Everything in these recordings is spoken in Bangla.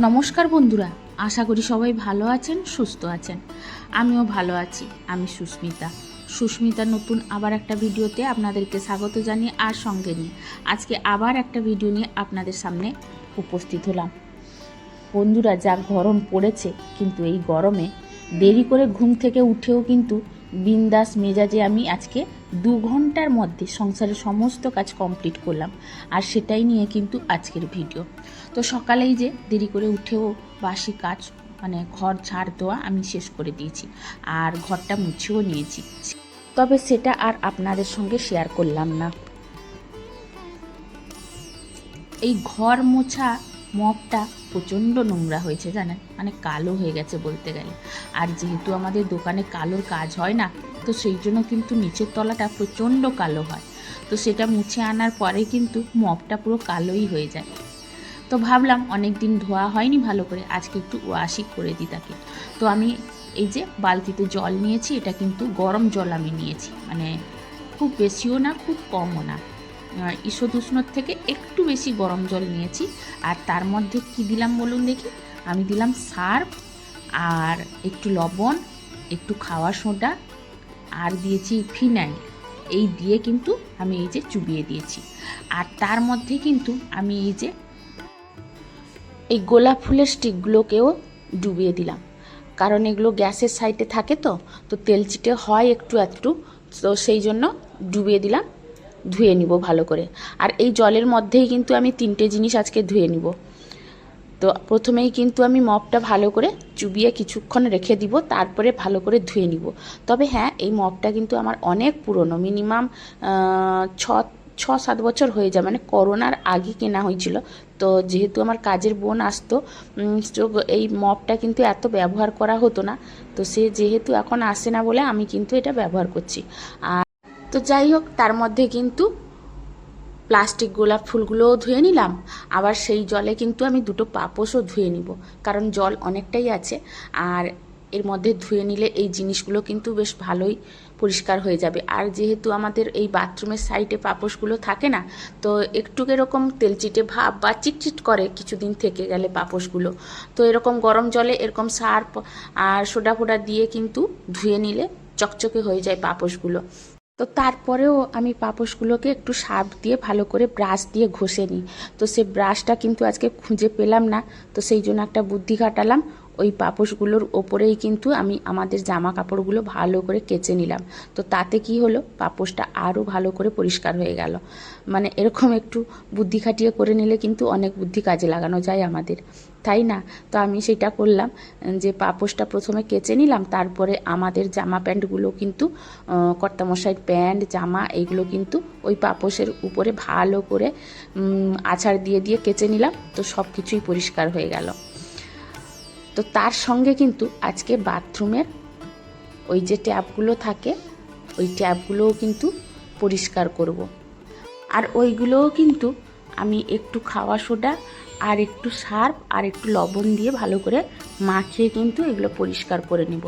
নমস্কার বন্ধুরা, আশা করি সবাই ভালো আছেন, সুস্থ আছেন। আমিও ভালো আছি। আমি সুস্মিতা নতুন আবার একটা ভিডিওতে আপনাদেরকে স্বাগত জানিয়ে আর সঙ্গে নিয়ে আজকে আবার একটা ভিডিও নিয়ে আপনাদের সামনে উপস্থিত হলাম। বন্ধুরা, যা গরম পড়েছে, কিন্তু এই গরমে দেরি করে ঘুম থেকে উঠেও কিন্তু বিন্দাস মেজাজে আমি আজকে 2 ঘন্টার মধ্যে সংসারের সমস্ত কাজ কমপ্লিট করলাম। আর সেটাই নিয়ে কিন্তু আজকের ভিডিও। তো সকালেই যে দেরি করে উঠেও বাসি কাজ মানে ঘর ঝাড় দেওয়া আমি শেষ করে দিয়েছি, আর ঘরটা মুছেও নিয়েছি। তবে সেটা আর আপনাদের সঙ্গে শেয়ার করলাম না। এই ঘর মোছা মপটা প্রচণ্ড নোংরা হয়েছে জানেন, মানে কালো হয়ে গেছে বলতে গেলে। আর যেহেতু আমাদের দোকানে কালোর কাজ হয় না, তো সেই জন্য কিন্তু নিচের তলাটা প্রচণ্ড কালো হয়। তো সেটা মুছে আনার পরে কিন্তু মপটা পুরো কালোই হয়ে যায়। তো ভাবলাম অনেক দিন ধোয়া হয়নি ভালো করে, আজকে একটু ওয়াশই করে দিই তাকে। তো আমি এই যে বালতিতে জল নিয়েছি, এটা কিন্তু গরম জল আমি নিয়েছি, মানে খুব বেশিও না খুব কমও না, ঈষৎ উষ্ণর থেকে একটু বেশি গরম জল নিয়েছি। আর তার মধ্যে কি দিলাম বলুন দেখি, আমি দিলাম সার্ফ আর একটু লবণ, একটু খাওয়া সোডা, আর দিয়েছি ফিনাইল। এই দিয়ে কিন্তু আমি এই যে চুবিয়ে দিয়েছি। আর তার মধ্যে কিন্তু আমি এই যে এই গোলাপ ফুলের স্টিকগুলোকেও ডুবিয়ে দিলাম, কারণ এগুলো গ্যাসের সাইডে থাকে, তো তেল চিটে হয় একটু একটু, তো সেই জন্য ডুবিয়ে দিলাম। ধুয়ে নিব ভালো করে। আর এই জলের মধ্যেই কিন্তু আমি 3টে জিনিস আজকে ধুয়ে নিব। তো প্রথমেই কিন্তু আমি মপটা ভালো করে চুবিয়ে কিছুক্ষণ রেখে দিব, তারপরে ভালো করে ধুয়ে নিব। তবে হ্যাঁ, এই মপটা কিন্তু আমার অনেক পুরনো, মিনিমাম 6-7 বছর হয়ে যায়, মানে করোনার আগে কেনা হয়েছিল। তো যেহেতু আমার কাজের বোন আসতো, এই মপটা কিন্তু এত ব্যবহার করা হতো না। তো সে যেহেতু এখন আসে না বলে আমি কিন্তু এটা ব্যবহার করছি। আর তো যাই হোক, তার মধ্যে কিন্তু প্লাস্টিক গোলাপ ফুলগুলোও ধুয়ে নিলাম। আবার সেই জলে কিন্তু আমি 2টো পাপোশও ধুয়ে নিব, কারণ জল অনেকটাই আছে। আর এর মধ্যে ধুয়ে নিলে এই জিনিসগুলো কিন্তু বেশ ভালোই পরিষ্কার হয়ে যাবে। আর যেহেতু আমাদের এই বাথরুমের সাইডে পাপোশগুলো থাকে না, তো একটু এরকম তেলচিটে ভাব বা চিটচিট করে কিছুদিন থেকে গেলে পাপোশগুলো। তো এরকম গরম জলে এরকম সার্ফ আর সোডা ফোডা দিয়ে কিন্তু ধুয়ে নিলে চকচকে হয়ে যায় পাপোশগুলো। তো তারপরেও আমি পাপোশগুলোকে একটু সার্ফ দিয়ে ভালো করে ব্রাশ দিয়ে ঘষে নিই। তো সে ব্রাশটা কিন্তু আজকে খুঁজে পেলাম না, তো সেই জন্য একটা বুদ্ধি খাটালাম। ওই পাপোশগুলোর ওপরেই কিন্তু আমি আমাদের জামা কাপড়গুলো ভালো করে কেচে নিলাম। তো তাতে কি হলো, পাপোশটা আরও ভালো করে পরিষ্কার হয়ে গেল। মানে এরকম একটু বুদ্ধি খাটিয়ে করে নিলে কিন্তু অনেক বুদ্ধি কাজে লাগানো যায় আমাদের, তাই না? তো আমি সেটা করলাম, যে পাপোশটা প্রথমে কেচে নিলাম, তারপরে আমাদের জামা প্যান্টগুলো কিন্তু কর্তামশাইয়ের প্যান্ট জামা এইগুলো কিন্তু ওই পাপোশের উপরে ভালো করে আছাড় দিয়ে দিয়ে কেচে নিলাম। তো সব কিছুই পরিষ্কার হয়ে গেল। তো তার সঙ্গে কিন্তু আজকে বাথরুমের ওই যে ট্যাপগুলো থাকে, ওই ট্যাপগুলোও কিন্তু পরিষ্কার করব। আর ওইগুলোও কিন্তু আমি একটু খাওয়া সোডা আর একটু সার্ফ আর একটু লবণ দিয়ে ভালো করে মাখিয়ে কিন্তু এগুলো পরিষ্কার করে নিব।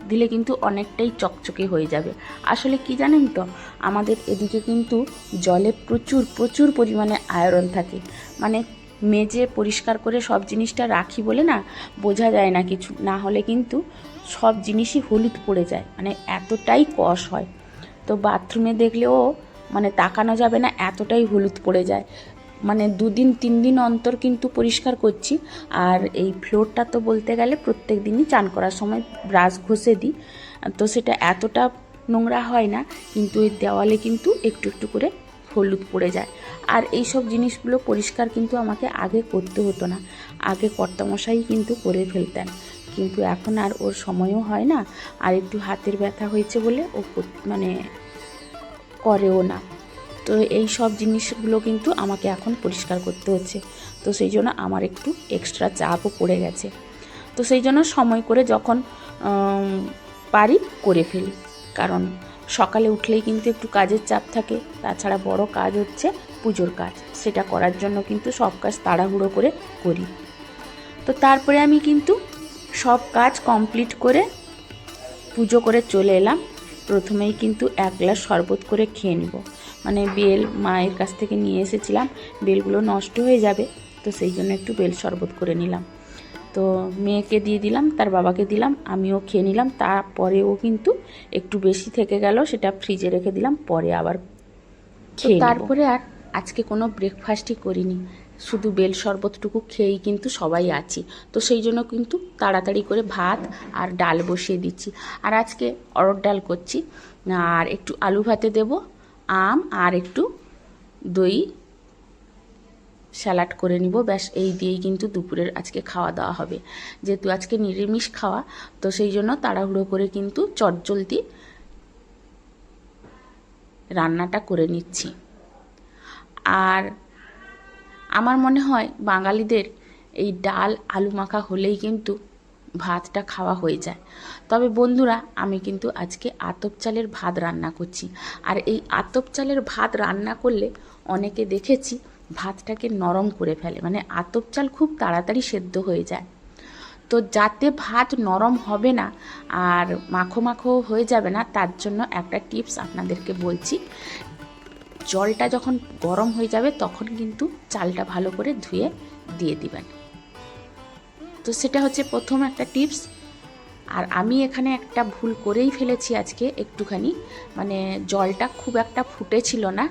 দিলে কিন্তু অনেকটাই চকচকে হয়ে যাবে। আসলে কি জানেন তো, আমাদের এদিকে কিন্তু জলে প্রচুর প্রচুর পরিমাণে আয়রন থাকে। মানে মেজে পরিষ্কার করে সব জিনিসটা রাখি বলে না, বোঝা যায় না কিছু, না হলে কিন্তু সব জিনিসই হলুদ পড়ে যায়, মানে এতটাই কষ হয়। তো বাথরুমে দেখলেও মানে তাকানো যাবে না, এতটাই হলুদ পড়ে যায়। মানে 2-3 দিন অন্তর কিন্তু পরিষ্কার করছি। আর এই ফ্লোরটা তো বলতে গেলে প্রত্যেক দিনই চান করার সময় ব্রাশ ঘষে দিই, তো সেটা এতটা নোংরা হয় না, কিন্তু এই দেওয়ালে কিন্তু একটু একটু করে হলুদ পড়ে যায়। আর এই সব জিনিসগুলো পরিষ্কার কিন্তু আমাকে আগে করতে হতো না, আগে কর্তামশাই কিন্তু করে ফেলতেন। কিন্তু এখন আর ওর সময়ও হয় না, আর একটু হাতের ব্যথা হয়েছে বলে ও মানে করেও না। তো এই সব জিনিসগুলো কিন্তু আমাকে এখন পরিষ্কার করতে হচ্ছে। তো সেই জন্য আমার একটু এক্সট্রা চাপও পড়ে গেছে। তো সেই জন্য সময় করে যখন পারি করে ফেলি, কারণ সকালে উঠলেই কিন্তু একটু কাজের চাপ থাকে। তাছাড়া বড় কাজ হচ্ছে পুজোর কাজ, সেটা করার জন্য কিন্তু সব কাজ তাড়াহুড়ো করে করি। তো তারপরে আমি কিন্তু সব কাজ কমপ্লিট করে পুজো করে চলে এলাম। প্রথমেই কিন্তু 1 গ্লাস শরবত করে খেয়ে নিব, মানে বেল মায়ের কাছ থেকে নিয়ে এসেছিলাম, বেলগুলো নষ্ট হয়ে যাবে, তো সেই জন্য একটু বেল শরবত করে নিলাম। তো মেয়েকে দিয়ে দিলাম, তার বাবাকে দিলাম, আমিও খেয়ে নিলাম। তারপরেও কিন্তু একটু বেশি থেকে গেল, সেটা ফ্রিজে রেখে দিলাম, পরে আবার খেয়ে নেব। তারপরে আর আজকে কোনো ব্রেকফাস্টই করিনি, শুধু বেল শরবতটুকু খেয়েই কিন্তু সবাই আছি। তো সেই জন্য কিন্তু তাড়াতাড়ি করে ভাত আর ডাল বসিয়ে দিচ্ছি। আর আজকে অরড় ডাল করছি, আর একটু আলু ভাতে দেব, আম আর একটু দই স্যালাড করে নিব, ব্যাস এই দিয়েই কিন্তু দুপুরের আজকে খাওয়া দাওয়া হবে। যেহেতু আজকে নিরামিষ খাওয়া, তো সেই জন্য তাড়াহুড়ো করে কিন্তু চটজলদি রান্নাটা করে নিচ্ছি। আর আমার মনে হয় বাঙালিদের এই ডাল আলু মাখা হলেই কিন্তু ভাতটা খাওয়া হয়ে যায়। তবে বন্ধুরা, আমি কিন্তু আজকে আতপ চালের ভাত রান্না করছি। আর এই আতপ চালের ভাত রান্না করলে অনেকে দেখেছি ভাতটাকে নরম করে ফেলে, মানে আতপ চাল খুব তাড়াতাড়ি সেদ্ধ হয়ে যায়। তো যাতে ভাত নরম হবে না আর মাখো মাখো হয়ে যাবে না, তার জন্য একটা টিপস আপনাদেরকে বলছি। জলটা যখন গরম হয়ে যাবে তখন কিন্তু চালটা ভালো করে ধুয়ে দিয়ে দিবেন। তো সেটা হচ্ছে প্রথম একটা টিপস। আর আমি এখানে একটা ভুল করেই ফেলেছি আজকে একটুখানি, মানে জলটা খুব একটা ফুটেছিল না।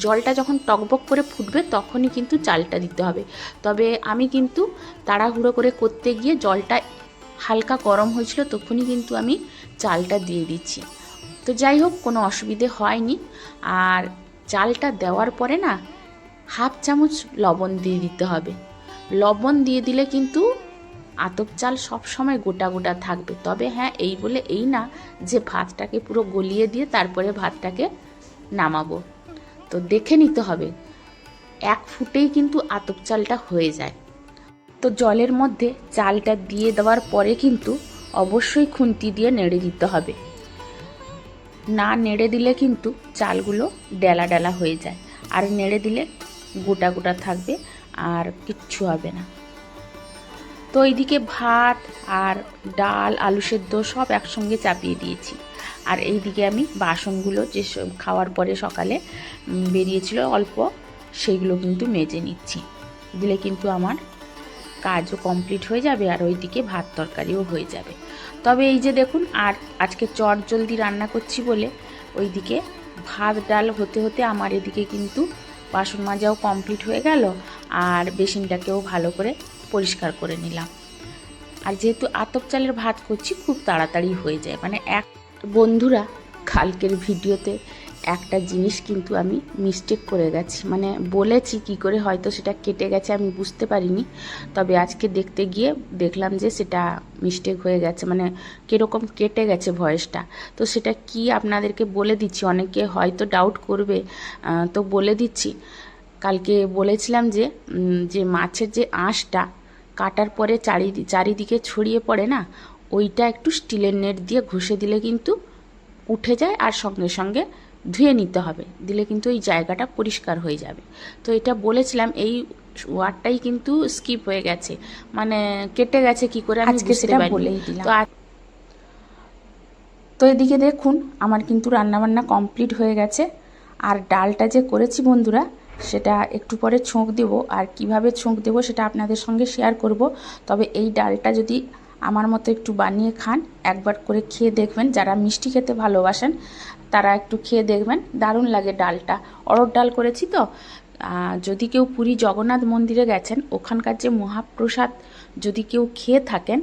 জলটা যখন টকবক করে ফুটবে তখনই কিন্তু চালটা দিতে হবে। তবে আমি কিন্তু তাড়াহুড়ো করে করতে গিয়ে জলটা হালকা গরম হয়েছিল, তখনই কিন্তু আমি চালটা দিয়ে দিচ্ছি। তো যাই হোক, কোনো অসুবিধে হয়নি। আর চালটা দেওয়ার পরে না হাফ চামচ লবণ দিয়ে দিতে হবে। লবণ দিয়ে দিলে কিন্তু আতপ চাল সব সময় গোটা গোটা থাকবে। তবে হ্যাঁ, এই বলে এই না যে ভাতটাকে পুরো গলিয়ে দিয়ে তারপরে ভাতটাকে নামাবো। তো দেখে নিতে হবে, এক ফুটেই কিন্তু আতপ চালটা হয়ে যায়। তো জলের মধ্যে চালটা দিয়ে দেওয়ার পরে কিন্তু অবশ্যই খুন্তি দিয়ে নেড়ে দিতে হবে। না নেড়ে দিলে কিন্তু চালগুলো ডেলা ডেলা হয়ে যায়, আর নেড়ে দিলে গোটা গোটা থাকবে আর কিচ্ছু হবে না। তো এইদিকে ভাত আর ডাল আলু সেদ্ধ সব একসঙ্গে চাপিয়ে দিয়েছি। আর এইদিকে আমি বাসনগুলো যে খাওয়ার পরে সকালে বেরিয়েছিল অল্প, সেইগুলো কিন্তু মেজে নিচ্ছি। দিলে কিন্তু আমার কাজও কমপ্লিট হয়ে যাবে, আর ওইদিকে ভাত তরকারিও হয়ে যাবে। তবে এই যে দেখুন, আর আজকে চটজলদি রান্না করছি বলে ওইদিকে ভাত ডাল হতে হতে আমার এদিকে কিন্তু বাসন মাজাও কমপ্লিট হয়ে গেল, আর বেসিনটাকেও ভালো করে পরিষ্কার করে নিলাম। আর যেহেতু আতপ চালের ভাত করছি, খুব তাড়াতাড়ি হয়ে যায়। মানে বন্ধুরা, কালকের ভিডিওতে একটা জিনিস কিন্তু আমি মিস্টেক করে গেছি, মানে বলেছি কি করে, হয়তো সেটা কেটে গেছে আমি বুঝতে পারিনি। তবে আজকে দেখতে গিয়ে দেখলাম যে সেটা মিস্টেক হয়ে গেছে, মানে কীরকম কেটে গেছে ভয়েসটা। তো সেটা কি আপনাদেরকে বলে দিচ্ছি, অনেকে হয়তো ডাউট করবে, তো বলে দিচ্ছি। কালকে বলেছিলাম যে মাছের যে আঁশটা কাটার পরে চারিদিকে ছড়িয়ে পড়ে না, ওইটা একটু স্টিলের নেট দিয়ে ঘষে দিলে কিন্তু উঠে যায়, আর সঙ্গে সঙ্গে ধুয়ে নিতে হবে, দিলে কিন্তু এই জায়গাটা পরিষ্কার হয়ে যাবে। তো এটা বলেছিলাম, এই ওয়ার্ডটাই কিন্তু স্কিপ হয়ে গেছে, মানে কেটে গেছে কি করে আমি সেটা বলেই দিলাম। তো এদিকে দেখুন, আমার কিন্তু রান্নাবান্না কমপ্লিট হয়ে গেছে। আর ডালটা যে করেছি বন্ধুরা, সেটা একটু পরে ছোঁক দেব, আর কিভাবে ছোঁক দেব সেটা আপনাদের সঙ্গে শেয়ার করব। তবে এই ডালটা যদি আমার মতো একটু বানিয়ে খান, একবার করে খেয়ে দেখবেন। যারা মিষ্টি খেতে ভালোবাসেন তারা একটু খেয়ে দেখবেন, দারুণ লাগে ডালটা। অরড় ডাল করেছি তো। যদি কেউ পুরী জগন্নাথ মন্দিরে গেছেন, ওখানকার যে মহাপ্রসাদ যদি কেউ খেয়ে থাকেন,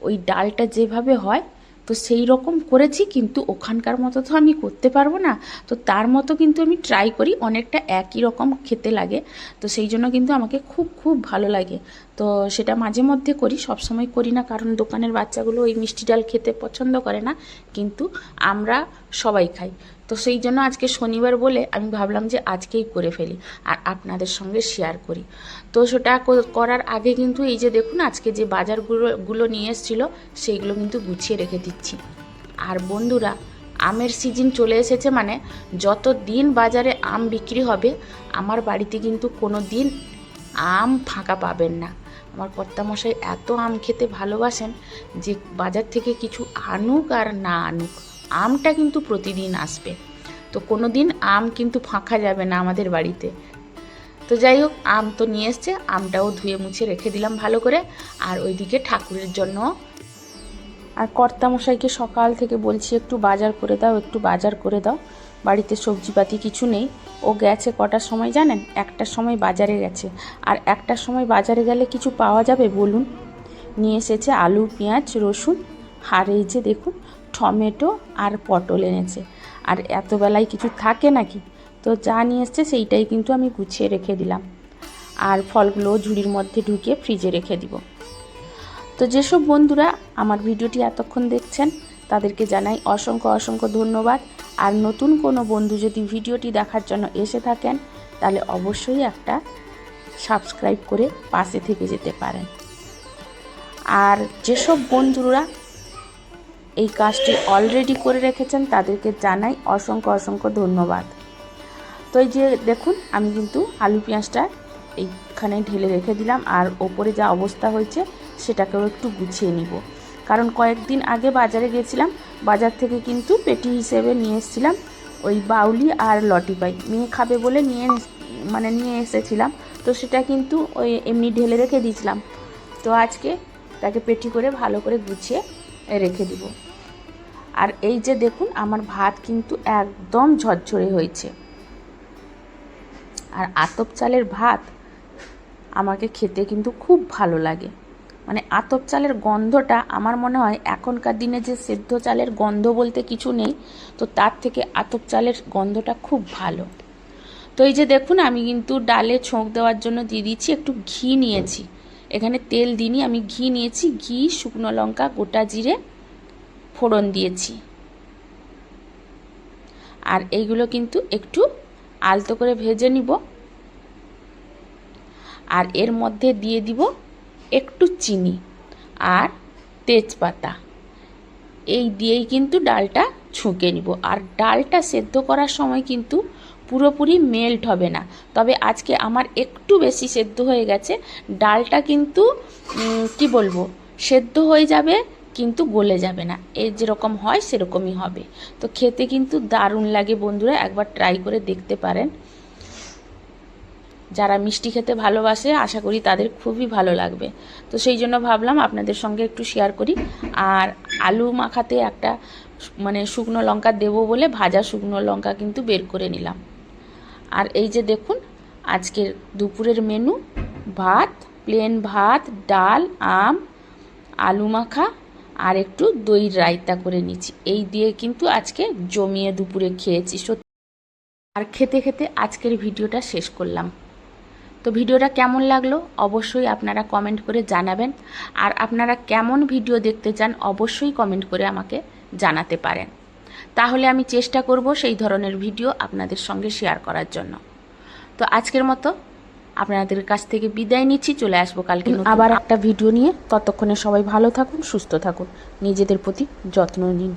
ওই ডালটা যেভাবে হয়, তো সেই রকম করেছি, কিন্তু ওখানকার মতো তো আমি করতে পারবো না। তো তার মতো কিন্তু আমি ট্রাই করি, অনেকটা একই রকম খেতে লাগে। তো সেই জন্য কিন্তু আমাকে খুব খুব ভালো লাগে। তো সেটা মাঝে মধ্যে করি, সবসময় করি না, কারণ দোকানের বাচ্চাগুলো ওই মিষ্টি ডাল খেতে পছন্দ করে না, কিন্তু আমরা সবাই খাই। তো সেই জন্য আজকে শনিবার বলে আমি ভাবলাম যে আজকেই করে ফেলি আর আপনাদের সঙ্গে শেয়ার করি। তো সেটা করার আগে কিন্তু এই যে দেখুন, আজকে যে বাজারগুলো নিয়ে এসেছিলো সেইগুলো কিন্তু গুছিয়ে রেখে দিচ্ছি। আর বন্ধুরা, আমের সিজন চলে এসেছে, মানে যত দিন বাজারে আম বিক্রি হবে, আমার বাড়িতে কিন্তু কোনো দিন আম ফাঁকা পাবেন না। আমার কর্তামশাই এত আম খেতে ভালোবাসেন যে বাজার থেকে কিছু আনুক আর না আনুক, আমটা কিন্তু প্রতিদিন আসবে। তো কোনো দিন আম কিন্তু ফাঁকা যাবে না আমাদের বাড়িতে। তো যাই হোক, আম তো নিয়ে এসছে, আমটাও ধুয়ে মুছে রেখে দিলাম ভালো করে। আর ওইদিকে ঠাকুরের জন্য আর কর্তামশাইকে সকাল থেকে বলছি একটু বাজার করে দাও, একটু বাজার করে দাও, বাড়িতে সবজিপাতি কিছু নেই। ও গেছে কটার সময় জানেন? 1টার সময় বাজারে গেছে। আর 1টার সময় বাজারে গেলে কিছু পাওয়া যাবে বলুন? নিয়ে এসেছে আলু, পেঁয়াজ, রসুন, আর এই যে দেখুন টমেটো আর পটল এনেছে। আর এত বেলায় কিছু থাকে নাকি? তো যা নিয়ে এসছে সেইটাই কিন্তু আমি গুছিয়ে রেখে দিলাম। আর ফলগুলো ঝুড়ির মধ্যে ঢুকিয়ে ফ্রিজে রেখে দিব। তো যেসব বন্ধুরা আমার ভিডিওটি এতক্ষণ দেখছেন তাদেরকে জানাই অসংখ্য অসংখ্য ধন্যবাদ। আর নতুন কোনো বন্ধু যদি ভিডিওটি দেখার জন্য এসে থাকেন তাহলে অবশ্যই একটা সাবস্ক্রাইব করে পাশে থেকে যেতে পারেন। আর যেসব বন্ধুরা এই কাজটি অলরেডি করে রেখেছেন তাদেরকে জানাই অসংখ্য অসংখ্য ধন্যবাদ। তো এই যে দেখুন আমি কিন্তু আলু পেঁয়াজটা এইখানে ঢেলে রেখে দিলাম। আর ওপরে যা অবস্থা হয়েছে সেটাকেও একটু গুছিয়ে নিব, কারণ কয়েকদিন আগে বাজারে গেছিলাম, বাজার থেকে কিন্তু পেটি হিসেবে নিয়ে এসেছিলাম ওই বাউলি আর লটিপাই। মেয়ে খাবে বলে নিয়ে এসেছিলাম। তো সেটা কিন্তু ওই এমনি ঢেলে রেখে দিয়েছিলাম। তো আজকে তাকে পেটি করে ভালো করে গুছিয়ে রেখে দিব। আর এই যে দেখুন আমার ভাত কিন্তু একদম ঝরঝরে হয়েছে। আর আতপ চালের ভাত আমাকে খেতে কিন্তু খুব ভালো লাগে। মানে আতপ চালের গন্ধটা আমার মনে হয় এখনকার দিনে যে সেদ্ধ চালের গন্ধ বলতে কিছু নেই, তো তার থেকে আতপ চালের গন্ধটা খুব ভালো। তো এই যে দেখুন আমি কিন্তু ডালে ছোঁক দেওয়ার জন্য দিয়ে দিচ্ছি একটু ঘি নিয়েছি। এখানে তেল দিইনি, আমি ঘি নিয়েছি। ঘি, শুকনো লঙ্কা, গোটা জিরে ফোড়ন দিয়েছি। আর এইগুলো কিন্তু একটু আলতো করে ভেজে নিব। আর এর মধ্যে দিয়ে দিব একটু চিনি আর তেজপাতা। এই দিয়েই কিন্তু ডালটা ছুঁকে নিব। আর ডালটা সেদ্ধ করার সময় কিন্তু পুরোপুরি মেল্ট হবে না, তবে আজকে আমার একটু বেশি সেদ্ধ হয়ে গেছে। ডালটা কিন্তু কি বলবো, সেদ্ধ হয়ে যাবে কিন্তু গলে যাবে না, এই যেরকম হয় সেরকমই হবে। তো খেতে কিন্তু দারুণ লাগে বন্ধুরা, একবার ট্রাই করে দেখতে পারেন। যারা মিষ্টি খেতে ভালোবাসে আশা করি তাদের খুবই ভালো লাগবে। তো সেই জন্য ভাবলাম আপনাদের সঙ্গে একটু শেয়ার করি। আর আলু মাখাতে একটা শুকনো লঙ্কা দেবো বলে ভাজা শুকনো লঙ্কা কিন্তু বের করে নিলাম। আর এই যে দেখুন আজকের দুপুরের মেনু, ভাত, প্লেন ভাত, ডাল, আম, আলু মাখা আর একটু দইয়ের রায়তা করে নিচ্ছি। এই দিয়ে কিন্তু আজকে জমিয়ে দুপুরে খেয়েছি সত্যি। আর খেতে খেতে আজকের ভিডিওটা শেষ করলাম। তো ভিডিওটা কেমন লাগলো অবশ্যই আপনারা কমেন্ট করে জানাবেন। আর আপনারা কেমন ভিডিও দেখতে চান অবশ্যই কমেন্ট করে আমাকে জানাতে পারেন, তাহলে আমি চেষ্টা করব সেই ধরনের ভিডিও আপনাদের সঙ্গে শেয়ার করার জন্য। তো আজকের মতো আপনাদের কাছ থেকে বিদায় নিচ্ছি, চলে আসবো কালকে আবার একটা ভিডিও নিয়ে। ততক্ষণে সবাই ভালো থাকুন, সুস্থ থাকুন, নিজেদের প্রতি যত্ন নিন।